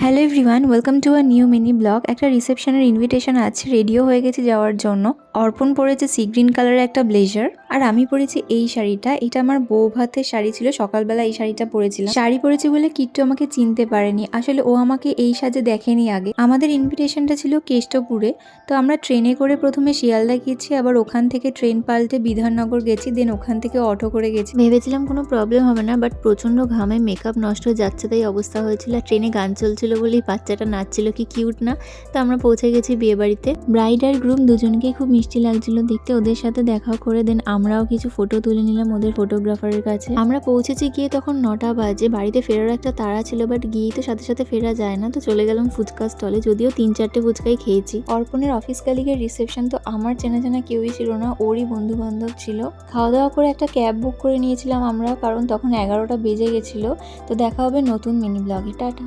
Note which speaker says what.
Speaker 1: Hello everyone, welcome to a new mini blog. একটা রিসেপশনের invitation আছে, radio হয়ে গেছি যাওয়ার জন্য। অর্পণ পরেছে সি গ্রিন কালারের একটা ব্লেজার, আর আমি পরেছি এই শাড়িটা। এটা আমার বউ ভাতের শাড়ি ছিল, সকালবেলা এই শাড়িটা পরেছিলাম। শাড়ি পরেছি বলে কিট্টু আমাকে চিনতে পারেনি, আসলে ও আমাকে এই সাজে দেখেনি আগে। আমাদের ইনভিটেশনটা ছিল কেষ্টপুরে, তো আমরা ট্রেনে করে প্রথমে শিয়ালদা গেছি, আবার ওখান থেকে ট্রেন পাল্টে বিধাননগর গেছি, দেন ওখান থেকে অটো করে গেছি। ভেবেছিলাম কোনো প্রবলেম হবে না, বাট প্রচন্ড ঘামে মেকআপ নষ্ট হয়ে যাচ্ছে, তাই অবস্থা হয়েছিল। ট্রেনে গান চলছিল বলেই বাচ্চাটা নাচছিল, কি কিউট না। তো আমরা পৌঁছে গেছি বিয়ে বাড়িতে। ব্রাইড আর গ্রুম দুজনকেই খুব মিষ্টি লাগছিল দেখতে। ওদের সাথে দেখা করে দেন আমরাও কিছু ফটো তুলে নিলাম ওদের ফটোগ্রাফারের কাছে। আমরা পৌঁছেছি গিয়ে তখন 9টা বাজে। বাড়িতে ফেরার একটা তাড়া ছিল, বাট গিয়েই তো সাথে সাথে ফেরা যায় না, তো চলে গেলাম ফুচকা স্টলে। যদিও 3-4টে ফুচকাই খেয়েছি। অর্পণের অফিস কালিগের রিসেপশন, তো আমার চেনা জানা কেউই ছিল না, ওরই বন্ধু বান্ধব ছিল। খাওয়া দাওয়া করে একটা ক্যাব বুক করে নিয়েছিলাম আমরা, কারণ তখন 11টা বেজে গেছিল। তো দেখা হবে নতুন মিনি ব্লগে। টাটা।